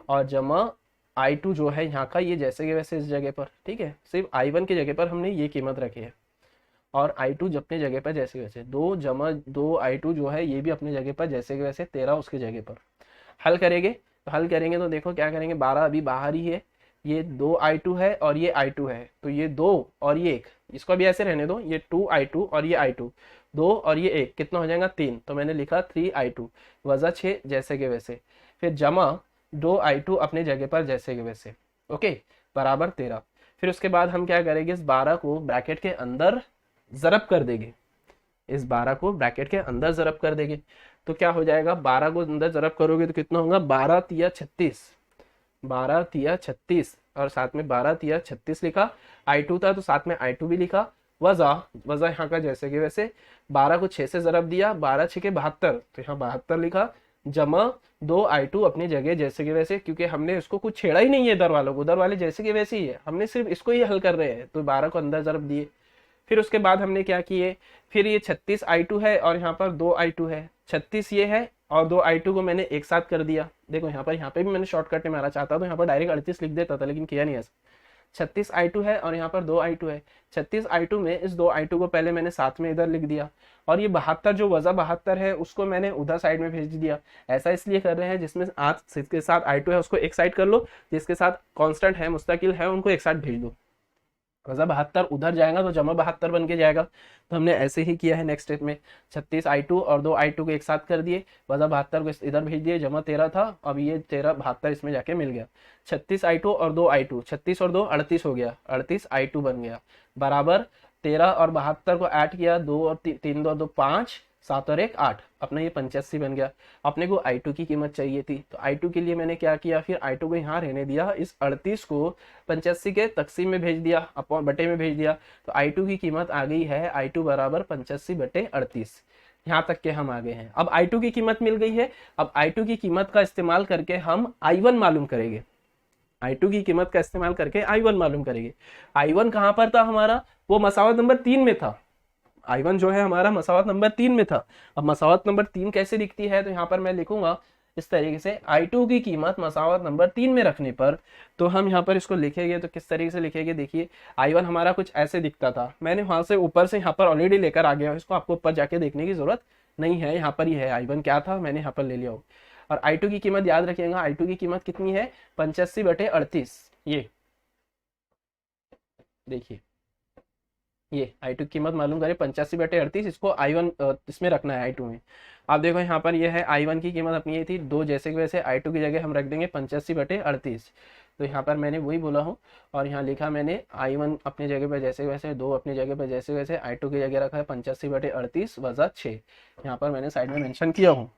और जमा i2 जो है यहाँ का, ये जैसे कि वैसे इस जगह पर, ठीक है। सिर्फ i1 की जगह पर हमने ये कीमत रखी है, और i2 अपने जगह पर जैसे वैसे 2 जमा 2i2 जो है ये भी अपनी जगह पर जैसे कि वैसे 13 उसकी जगह पर। हल करेंगे तो तो देखो क्या करेंगे, 12 अभी बाहर ही है, ये 2i2 है और ये i2 है, तो ये 2 और ये 1, इसको अभी ऐसे रहने दो, ये 2i2 और ये i2, 2 और ये 1 कितना हो जाएगा 3, तो मैंने लिखा 3i2 वजा 6 जैसे के वैसे, फिर जमा 2i2 अपने जगह पर जैसे के वैसे, ओके, बराबर 13। फिर उसके बाद हम क्या करेंगे, इस 12 को ब्रैकेट के अंदर जरब कर देंगे, इस 12 को ब्रैकेट के अंदर जरब कर देंगे, तो क्या हो जाएगा, 12 को अंदर जरब करोगे तो कितना होगा, 12 तिया 36, 12 तिया 36, और साथ में 12 तिया 36 लिखा, I2 था तो साथ में I2 भी लिखा, वजा वजा यहाँ का जैसे कि वैसे, 12 को 6 से ज़रब दिया, 12 6 के 72 तो यहाँ 72 लिखा, जमा 2I2 अपनी जगह जैसे कि वैसे, क्योंकि हमने इसको कुछ छेड़ा ही नहीं है इधर वालों को, उधर वाले जैसे कि वैसे ही है, हमने सिर्फ इसको ही हल कर रहे हैं, तो 12 को अंदर ज़रब दिए। फिर उसके बाद हमने क्या किए, फिर ये 36I2 है और यहाँ पर 2I2 है, 36 ये है और 2I2 को मैंने एक साथ कर दिया। देखो यहाँ पे भी मैंने शॉर्टकट में मारा, चाहता तो यहाँ पर डायरेक्ट 38 लिख देता था, लेकिन किया नहीं ऐसा। 36I2 है और यहाँ पर 2I2 है, 36I2 में इस 2I2 को पहले मैंने साथ में इधर लिख दिया, और ये 72 जो वजा 72 है उसको मैंने उधर साइड में भेज दिया। ऐसा इसलिए कर रहे हैं जिसमें आज जिसके साथ I2 है उसको एक साइड कर लो, जिसके साथ कांस्टेंट है मुस्तकिल है उनको एक साथ भेज दो। वजा 72 उधर जाएगा तो जमा 72 बन के जाएगा, तो हमने ऐसे ही किया है। नेक्स्ट स्टेप में 36I2 और 2I2 को एक साथ कर दिए, वजा 72 को इधर भेज दिए, जमा 13 था, अब ये 13 72 इसमें जाके मिल गया। 36I2 और 2I2, 36 और 2 38 हो गया, 38I2 बन गया, बराबर 13 और 72 को ऐड किया, 2 और 3 2 2 5, 7 और 1 8, अपना ये 85 बन गया। अपने को I2 की कीमत चाहिए थी, तो I2 के लिए मैंने क्या किया, फिर I2 को यहाँ रहने दिया, इस 38 को 85 के तकसीम में भेज दिया, अपॉन बटे में भेज दिया, तो I2 की कीमत आ गई है I2 बराबर 85/38। यहाँ तक के हम आ गए हैं। अब I2 की कीमत मिल गई है, अब I2 की कीमत का इस्तेमाल करके हम I1 मालूम करेंगे। I2 की कीमत का इस्तेमाल करके I1 मालूम करेंगे। I1 कहाँ पर था हमारा, वो मसावत नंबर 3 में था। I1 जो है हमारा मसावत नंबर 3 में था। अब मसावत नंबर 3 कैसे दिखती है, तो यहाँ पर मैं लिखूंगा इस तरीके से, I2 की कीमत मसावत नंबर 3 में रखने पर, तो हम यहाँ पर इसको लिखेंगे तो किस तरीके से लिखेंगे, देखिए I1 हमारा कुछ ऐसे दिखता था, मैंने वहां से ऊपर से यहाँ पर ऑलरेडी लेकर आ गया हूँ, इसको आपको ऊपर जाके देखने की जरूरत नहीं है, यहाँ पर ही है I1 क्या था मैंने यहाँ पर ले लिया हो। और I2 की कीमत याद रखिएगा, I2 की कीमत कितनी है, 85/38। ये देखिए, ये I2 की कीमत मालूम करें 85/38, इसको I1 इसमें रखना है I2 में। आप देखो यहाँ पर ये है I1 की कीमत अपनी ये थी 2, जैसे कि वैसे I2 की जगह हम रख देंगे 85/38, तो यहाँ पर मैंने वही बोला हूँ, और यहाँ लिखा मैंने I1 अपनी जगह पर जैसे वैसे, 2 अपनी जगह पर जैसे वैसे, I2 की जगह रखा है 85/38 वजा 6। यहाँ पर मैंने साइड में मेंशन किया हूँ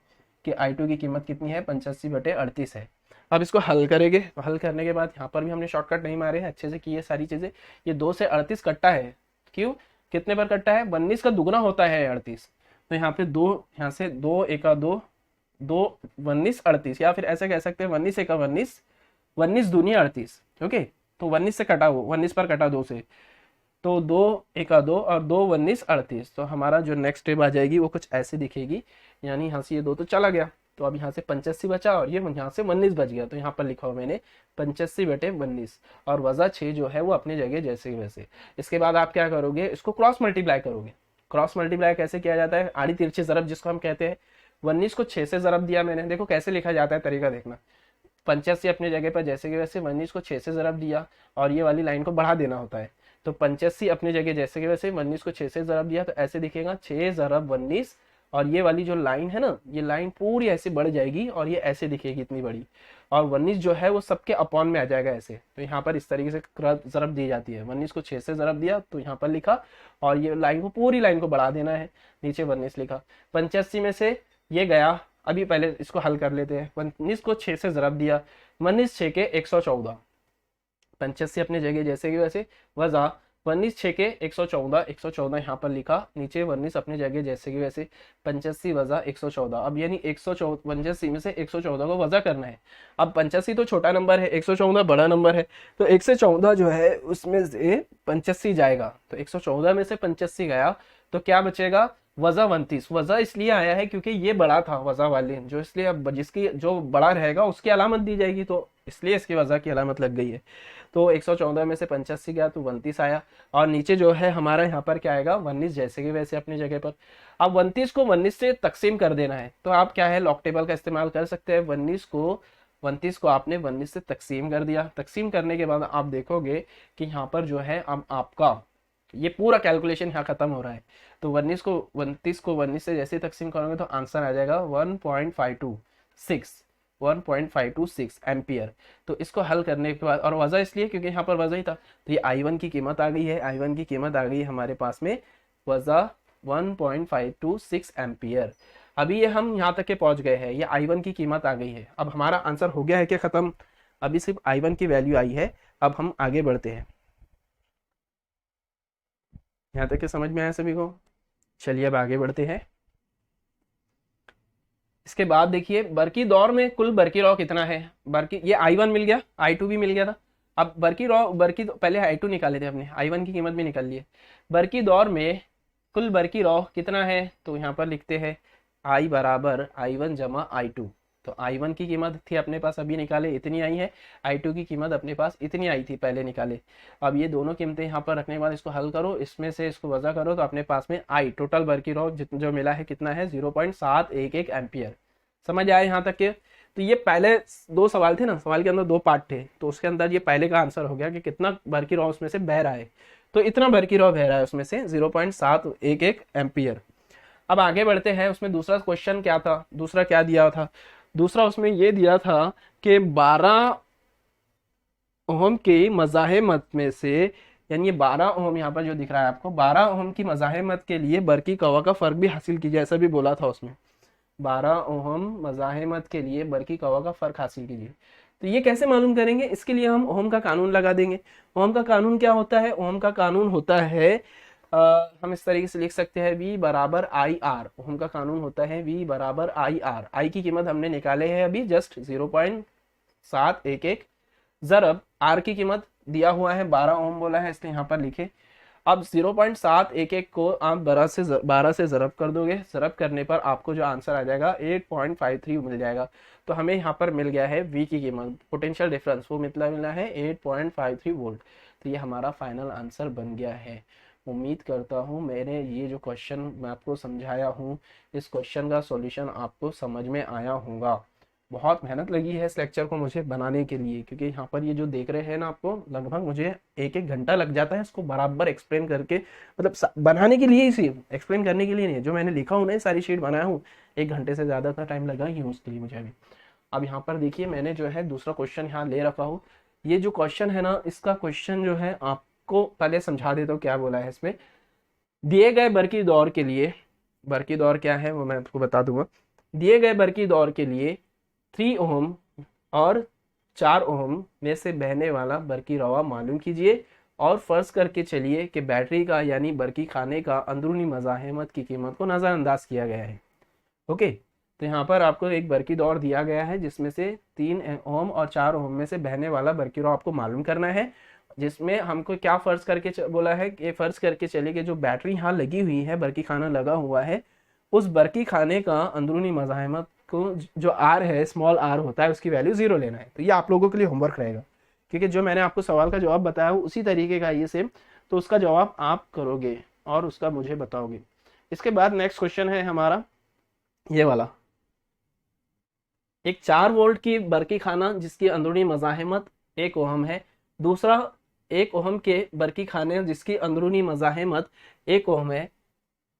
कि I2 की कीमत कितनी है, 85/38 है। अब इसको हल करेंगे, तो हल करने के बाद यहाँ पर भी हमने शॉर्टकट नहीं मारे हैं, अच्छे से किए सारी चीजें। ये 2 से 38 कट्टा है, क्यों, कितने पर कट्टा है, 19 का दुगना होता है 38, तो यहाँ पे 2, यहाँ से 2 एका 2, 2 19 38, या फिर ऐसे कह सकते हैं 19 एका 19, 19 दूनी 38। ओके, तो 19 से कटा, वो 19 पर कटा 2 से, तो 2 एका 2 और 2 19 38, तो हमारा जो नेक्स्ट स्टेप आ जाएगी वो कुछ ऐसे दिखेगी, यानी यहाँ से ये 2 तो चला गया, तो अब यहाँ से 85 बचा और ये यहाँ से 19 बच गया, तो यहाँ पर लिखा हुआ मैंने 85/19, और वजा 6 जो है वो अपनी जगह जैसे वैसे। इसके बाद आप क्या करोगे, इसको क्रॉस मल्टीप्लाई करोगे। क्रॉस मल्टीप्लाई कैसे किया जाता है, आड़ी तिरछी ज़रब जिसको हम कहते हैं। 19 को 6 से ज़रब दिया मैंने, देखो कैसे लिखा जाता है, तरीका देखना। 85 अपनी जगह पर जैसे कि वैसे, 19 को 6 से ज़रब दिया और ये वाली लाइन को बढ़ा देना होता है, तो 85 अपनी जगह जैसे कि वैसे, 19 को 6 से ज़रब दिया, तो ऐसे दिखेगा 6 ज़रब 19, और ये वाली जो लाइन है ना, ये लाइन पूरी ऐसे बढ़ जाएगी और ये ऐसे दिखेगी इतनी बड़ी, और 19 जो है वो सबके अपॉन में आ जाएगा ऐसे, तो यहाँ पर इस तरीके से ज़रब दी जाती है। 19 को 6 से ज़रब दिया तो यहाँ पर लिखा, और ये लाइन को पूरी लाइन को बढ़ा देना है, नीचे 19 लिखा। 85 में से ये गया, अभी पहले इसको हल कर लेते हैं। 19 को 6 से ज़रब दिया, 19 6 के 114, 85 अपनी जगह जैसे कि वैसे, वजा 19 6 के 114, 114 यहाँ पर लिखा, नीचे 19 अपनी जगह जैसे कि वैसे, 85 वजा 114। अब यानी 185 में से 114 को वजा करना है। अब 85 तो छोटा नंबर है, 114 बड़ा नंबर है, तो 114 जो है उसमें से 85 जाएगा, तो 114 में से 85 गया तो क्या बचेगा, वजा 29। वजा इसलिए आया है क्योंकि ये बड़ा था वजा वाले, जो इसलिए अब जिसकी जो बड़ा रहेगा उसकी अलामत दी जाएगी, तो इसलिए इसकी वजा की अलामत लग गई है। तो 114 में से 85 गया तो 29 आया, और नीचे जो है हमारा यहाँ पर क्या आएगा, 19 जैसे कि वैसे अपनी जगह पर। अब 29 को 19 से तकसीम कर देना है, तो आप क्या है, लॉग टेबल का इस्तेमाल कर सकते हैं। 29 को आपने 19 से तकसीम कर दिया। तकसीम करने के बाद आप देखोगे कि यहाँ पर जो है अब आपका ये पूरा कैलकुलेशन यहाँ खत्म हो रहा है, तो 29 को 19 से जैसे तकसीम करोगे तो आंसर आ जाएगा 1.526 एम्पियर। तो इसको हल करने के बाद, और वजह इसलिए क्योंकि यहाँ पर वजह ही था, तो ये I1 की कीमत आ गई है, I1 की कीमत आ गई हमारे पास में वजह 1.526 एम्पियर। अभी ये हम यहाँ तक के पहुंच गए हैं, ये I1 की कीमत आ गई है। अब हमारा आंसर हो गया है कि खत्म, अभी सिर्फ I1 की वैल्यू आई है, अब हम आगे बढ़ते हैं। यहाँ तक के समझ में आया सभी को? चलिए अब आगे बढ़ते हैं। इसके बाद देखिए बर्की दौर में कुल बर्की रॉ कितना है। बर्की, ये I1 मिल गया, I2 भी मिल गया था। अब बर्की रॉ, बर्की पहले I2 निकाले थे अपने, I1 की कीमत भी निकाल ली है। बर्की दौर में कुल बर्की रॉ कितना है, तो यहाँ पर लिखते हैं I बराबर I1 जमा I2। तो I1 की कीमत थी अपने पास, अभी निकाले, इतनी आई है। I2 की कीमत अपने पास इतनी आई थी, पहले निकाले। अब ये दोनों कीमतें यहाँ पर रखने के बाद इसको हल करो, इसमें से इसको वजह करो, तो अपने पास में आई टोटल बर्की रॉ जो मिला है कितना है, 0.711 एम्पियर। समझ आया यहाँ तक के? तो ये पहले दो सवाल थे ना, सवाल के अंदर दो पार्ट थे, तो उसके अंदर ये पहले का आंसर हो गया कि कितना बर्की रॉ उसमें से बह रहा है। तो इतना बर्की रॉ बह रहा है उसमें से 0.711 एम्पियर। अब आगे बढ़ते हैं। उसमें दूसरा क्वेश्चन क्या था, दूसरा क्या दिया था? दूसरा उसमें ये दिया था कि 12 ओहम के मज़ाहिमत में से, यानी ये 12 ओहम यहाँ पर जो दिख रहा है आपको, 12 ओहम की मज़ाहिमत के लिए बर्की कवा का फ़र्क भी हासिल कीजिए, ऐसा भी बोला था उसमें। 12 ओहम मज़ाहिमत के लिए बर्की कवा का फ़र्क हासिल कीजिए। तो ये कैसे मालूम करेंगे? इसके लिए हम ओहम का कानून लगा देंगे। ओहम का कानून क्या होता है? ओहम का कानून होता है, हम इस तरीके से लिख सकते हैं, V बराबर आई आर। ओहम का कानून होता है V बराबर आई आर। आई की कीमत हमने निकाले है अभी जस्ट 0.711, जरब आर की कीमत दिया हुआ है 12 ओम बोला है, इसलिए यहाँ पर लिखे। अब 0.711 को आप 12 से ज़रब कर दोगे, ज़रब करने पर आपको जो आंसर आ जाएगा 8.53 मिल जाएगा। तो हमें यहाँ पर मिल गया है V की कीमत, पोटेंशियल डिफरेंस, वो मिला है 8.53 वोल्ट। तो ये हमारा फाइनल आंसर बन गया है। उम्मीद करता हूँ मैंने ये जो क्वेश्चन मैं आपको समझाया हूँ, इस क्वेश्चन का सॉल्यूशन आपको समझ में आया होगा। बहुत मेहनत लगी है इस लेक्चर को मुझे बनाने के लिए, क्योंकि यहाँ पर ये जो देख रहे हैं ना, आपको लगभग मुझे एक घंटा लग जाता है इसको बराबर एक्सप्लेन करके, मतलब बनाने के लिए ही, एक्सप्लेन करने के लिए नहीं। जो मैंने लिखा हूँ ना, सारी शीट बनाया हूँ, 1 घंटे से ज़्यादा का टाइम लगा ही उसके लिए मुझे अभी। अब यहाँ पर देखिए मैंने जो है दूसरा क्वेश्चन यहाँ ले रखा हूँ। ये जो क्वेश्चन है ना, इसका क्वेश्चन जो है आपको पहले समझा देता हूँ क्या बोला है इसमें। दिए गए बर्की दौर के लिए, बर्की दौर क्या है वो मैं आपको बता दूंगा। दिए गए बर्की दौर के लिए 3 ओहम और 4 ओहम में से बहने वाला बर्की रवा मालूम कीजिए, और फर्ज करके चलिए कि बैटरी का यानी बर्की खाने का अंदरूनी मज़ाहिमत की कीमत को नज़रअंदाज किया गया है। ओके, तो यहाँ पर आपको एक बर्की दौर दिया गया है जिसमें से 3 ओहम और 4 ओहम में से बहने वाला बर्की रवा आपको मालूम करना है, जिसमें हमको क्या फ़र्ज करके बोला है कि फ़र्ज करके चलिए कि जो बैटरी यहाँ लगी हुई है, बर्की खाना लगा हुआ है, उस बर्की खाने का अंदरूनी मज़ाहिमत को जो आर है, स्मॉल आर होता है, उसकी वैल्यू 0 लेना है। तो ये आप लोगों के लिए होमवर्क रहेगा, क्योंकि जो मैंने आपको सवाल का जवाब बताया वो उसी तरीके का ये सेम, तो उसका जवाब आप करोगे और उसका मुझे बताओगे। इसके बाद नेक्स्ट क्वेश्चन है हमारा ये वाला। एक 4 वोल्ट की बर्की खाना जिसकी अंदरूनी मज़ाहिमत 1 ओहम है, दूसरा 1 ओहम के बर्की खाने जिसकी अंदरूनी मज़ाहिमत 1 ओहम है,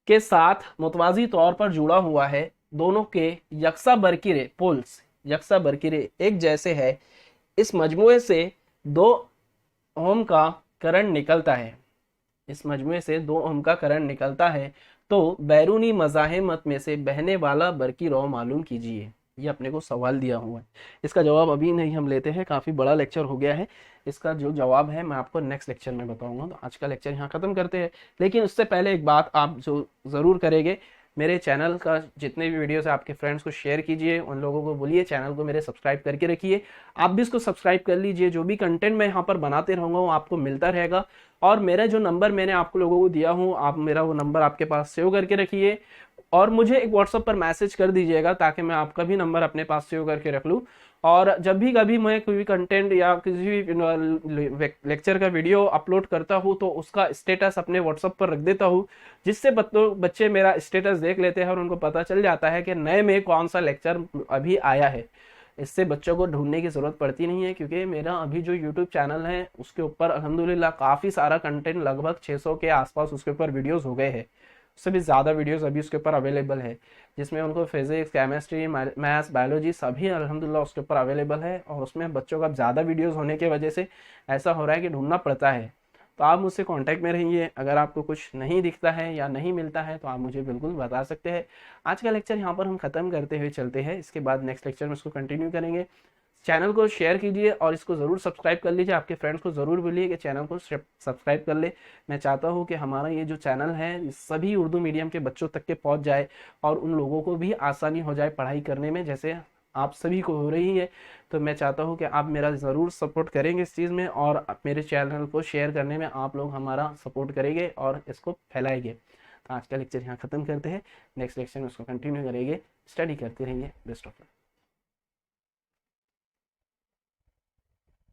के साथ मुतवाज़ी तौर पर जुड़ा हुआ है। दोनों के यकसा बरकीरे पोल्स, यकसा बरकीरे एक जैसे है। इस मजमुए से 2 ओम का करंट निकलता है, इस मजमुए से 2 ओम का करंट निकलता है, तो बैरूनी मज़ाहिमत में से बहने वाला बरकी रौ मालूम कीजिए। ये अपने को सवाल दिया हुआ है, इसका जवाब अभी नहीं हम लेते हैं, काफ़ी बड़ा लेक्चर हो गया है। इसका जो जवाब है मैं आपको नेक्स्ट लेक्चर में बताऊंगा। तो आज का लेक्चर यहाँ ख़त्म करते हैं, लेकिन उससे पहले एक बात आप जो ज़रूर करेंगे, मेरे चैनल का जितने भी वीडियोस है आपके फ्रेंड्स को शेयर कीजिए, उन लोगों को बोलिए चैनल को मेरे सब्सक्राइब करके रखिए। आप भी इसको सब्सक्राइब कर लीजिए, जो भी कंटेंट मैं यहाँ पर बनाते रहूँगा वो आपको मिलता रहेगा। और मेरा जो नंबर मैंने आपको लोगों को दिया हूँ, आप मेरा वो नंबर आपके पास सेव करके रखिए, और मुझे एक व्हाट्सएप पर मैसेज कर दीजिएगा, ताकि मैं आपका भी नंबर अपने पास सेव करके रख लूँ। और जब भी कभी मैं कोई भी कंटेंट या किसी भी लेक्चर का वीडियो अपलोड करता हूँ, तो उसका स्टेटस अपने व्हाट्सएप पर रख देता हूँ, जिससे बच्चे मेरा स्टेटस देख लेते हैं और उनको पता चल जाता है कि नए में कौन सा लेक्चर अभी आया है। इससे बच्चों को ढूंढने की ज़रूरत पड़ती नहीं है, क्योंकि मेरा अभी जो यूट्यूब चैनल है उसके ऊपर अल्हम्दुलिल्लाह काफ़ी सारा कंटेंट, लगभग 600 के आसपास उसके ऊपर वीडियोज़ हो गए हैं। उससे भी ज़्यादा वीडियोस अभी उसके ऊपर अवेलेबल है, जिसमें उनको फिजिक्स, केमिस्ट्री, मैथ्स, बायोलॉजी सभी अल्हम्दुलिल्लाह उसके ऊपर अवेलेबल है। और उसमें बच्चों का ज़्यादा वीडियोस होने की वजह से ऐसा हो रहा है कि ढूंढना पड़ता है। तो आप मुझसे कांटेक्ट में रहिए, अगर आपको कुछ नहीं दिखता है या नहीं मिलता है तो आप मुझे बिल्कुल बता सकते हैं। आज का लेक्चर यहाँ पर हम ख़त्म करते हुए चलते हैं, इसके बाद नेक्स्ट लेक्चर में इसको कंटिन्यू करेंगे। चैनल को शेयर कीजिए और इसको ज़रूर सब्सक्राइब कर लीजिए। आपके फ्रेंड्स को ज़रूर बोलिए कि चैनल को सब्सक्राइब कर ले। मैं चाहता हूँ कि हमारा ये जो चैनल है सभी उर्दू मीडियम के बच्चों तक के पहुँच जाए और उन लोगों को भी आसानी हो जाए पढ़ाई करने में, जैसे आप सभी को हो रही है। तो मैं चाहता हूँ कि आप मेरा ज़रूर सपोर्ट करेंगे इस चीज़ में, और मेरे चैनल को शेयर करने में आप लोग हमारा सपोर्ट करेंगे और इसको फैलाएंगे। तो आज का लेक्चर यहाँ ख़त्म करते हैं, नेक्स्ट लेक्चर में उसको कंटिन्यू करेंगे। स्टडी करते रहिए। Best of luck.